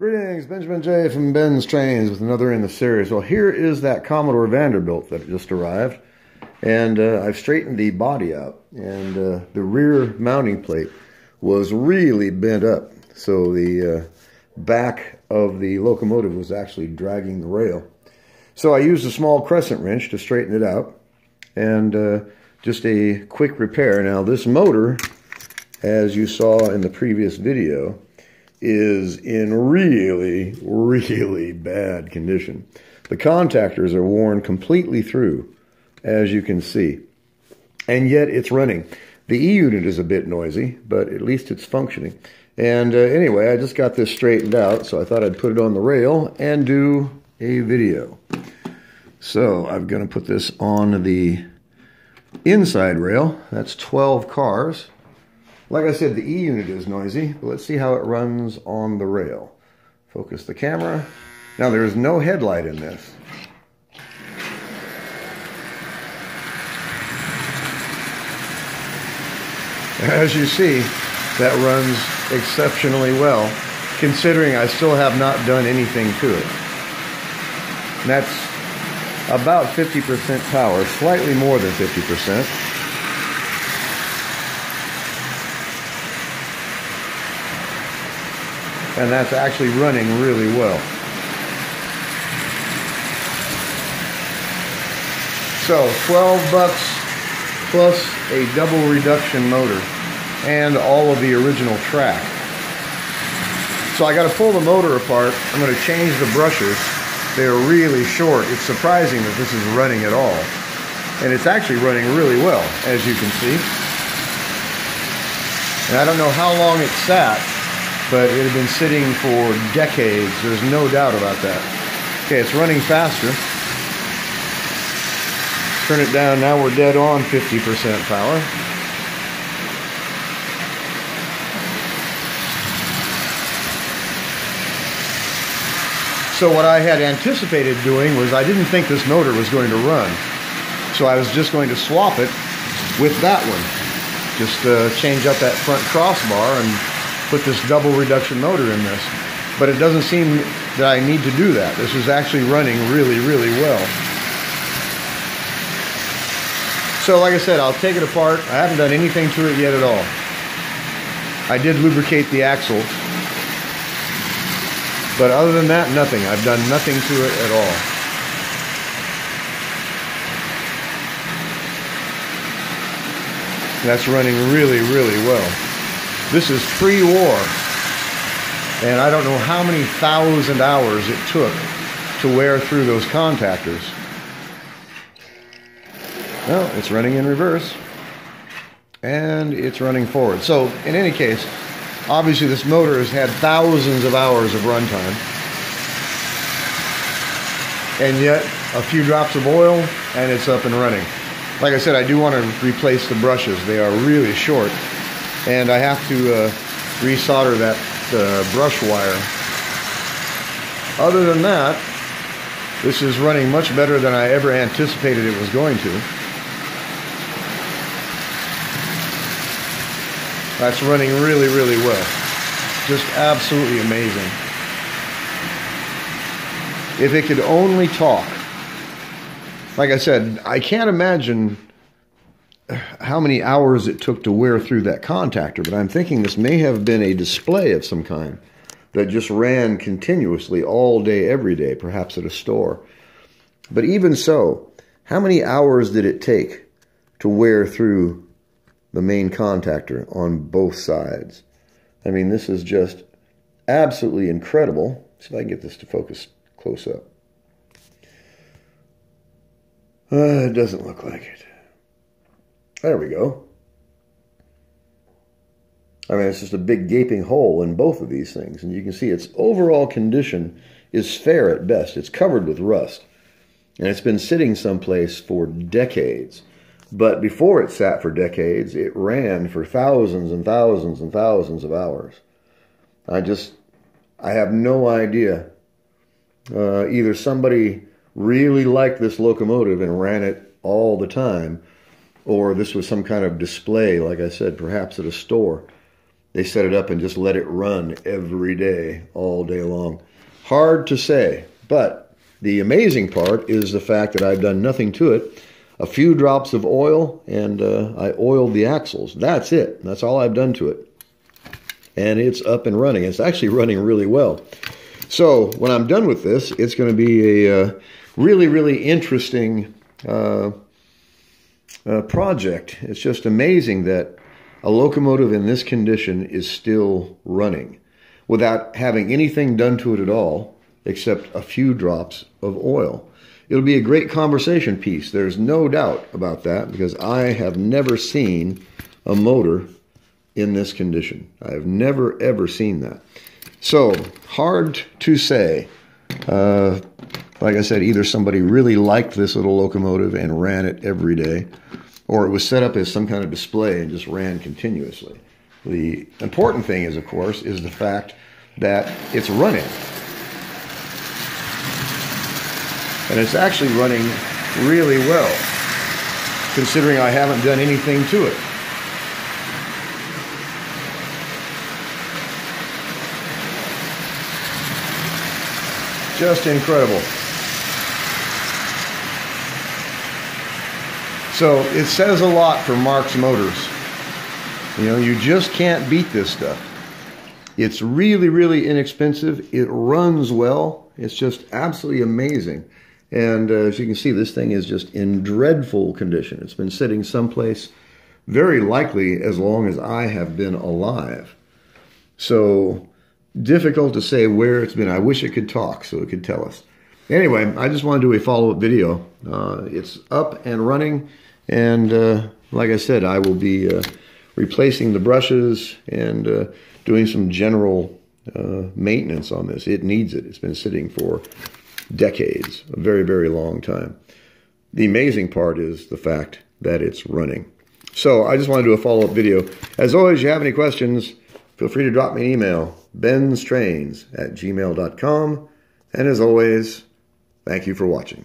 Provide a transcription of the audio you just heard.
Greetings, Benjamin J. from BENZTRAINZ with another in the series. Well, here is that Commodore Vanderbilt that just arrived, and I've straightened the body out, and the rear mounting plate was really bent up, so the back of the locomotive was actually dragging the rail. So I used a small crescent wrench to straighten it out, and just a quick repair. Now this motor, as you saw in the previous video, is in really bad condition. The contactors are worn completely through, as you can see, and yet it's running. The E unit is a bit noisy, but at least it's functioning. And anyway, I just got this straightened out, so I thought I'd put it on the rail and do a video. So I'm going to put this on the inside rail. That's 12 cars. Like I said, the E unit is noisy, but let's see how it runs on the rail. Focus the camera. Now there is no headlight in this. As you see, that runs exceptionally well, considering I still have not done anything to it. And that's about 50% power, slightly more than 50%. And that's actually running really well. So $12 plus a double reduction motor and all of the original track. So I got to pull the motor apart. I'm going to change the brushes. They're really short. It's surprising that this is running at all. And it's actually running really well, as you can see. And I don't know how long it sat, but it had been sitting for decades. There's no doubt about that. Okay, it's running faster. Turn it down. Now we're dead on 50% power. So what I had anticipated doing was I didn't think this motor was going to run. So I was just going to swap it with that one. Just change up that front crossbar and put this double reduction motor in this. But it doesn't seem that I need to do that. This is actually running really well. So like I said, I'll take it apart. I haven't done anything to it yet at all. I did lubricate the axles. But other than that, nothing. I've done nothing to it at all. That's running really well. This is pre-war, and I don't know how many thousand hours it took to wear through those contactors. Well, it's running in reverse, and it's running forward. So, in any case, obviously this motor has had thousands of hours of runtime, and yet a few drops of oil, and it's up and running. Like I said, I do want to replace the brushes. They are really short. And I have to resolder that brush wire. Other than that, this is running much better than I ever anticipated it was going to. That's running really well. Just absolutely amazing. If it could only talk. Like I said, I can't imagine how many hours it took to wear through that contactor, but I'm thinking this may have been a display of some kind that just ran continuously all day, every day, perhaps at a store. But even so, how many hours did it take to wear through the main contactor on both sides? I mean, this is just absolutely incredible. Let's see if I can get this to focus close up. It doesn't look like it. There we go. I mean, it's just a big gaping hole in both of these things. And you can see its overall condition is fair at best. It's covered with rust. And it's been sitting someplace for decades. But before it sat for decades, it ran for thousands and thousands and thousands of hours. I have no idea. Either somebody really liked this locomotive and ran it all the time, or this was some kind of display, like I said, perhaps at a store. they set it up and just let it run every day, all day long. Hard to say, but the amazing part is the fact that I've done nothing to it. A few drops of oil, and I oiled the axles. That's it. That's all I've done to it. And it's up and running. It's actually running really well. So when I'm done with this, it's going to be a really, really interesting project. It's just amazing that a locomotive in this condition is still running without having anything done to it at all except a few drops of oil. It'll be a great conversation piece. There's no doubt about that, because I have never seen a motor in this condition. I have never, ever seen that. So, hard to say. Like I said, either somebody really liked this little locomotive and ran it every day, or it was set up as some kind of display and just ran continuously. The important thing is, of course, is the fact that it's running. And it's actually running really well, considering I haven't done anything to it. Just incredible. So it says a lot for Marx Motors. You know, you just can't beat this stuff. It's really, really inexpensive. It runs well. It's just absolutely amazing. And as you can see, this thing is just in dreadful condition. It's been sitting someplace very likely as long as I have been alive. So difficult to say where it's been. I wish it could talk so it could tell us. Anyway, I just want to do a follow-up video. It's up and running. And like I said, I will be replacing the brushes and doing some general maintenance on this. It needs it. It's been sitting for decades, a very, very long time. The amazing part is the fact that it's running. So I just want to do a follow-up video. As always, if you have any questions, feel free to drop me an email, BENZTRAINZ@gmail.com. And as always, thank you for watching.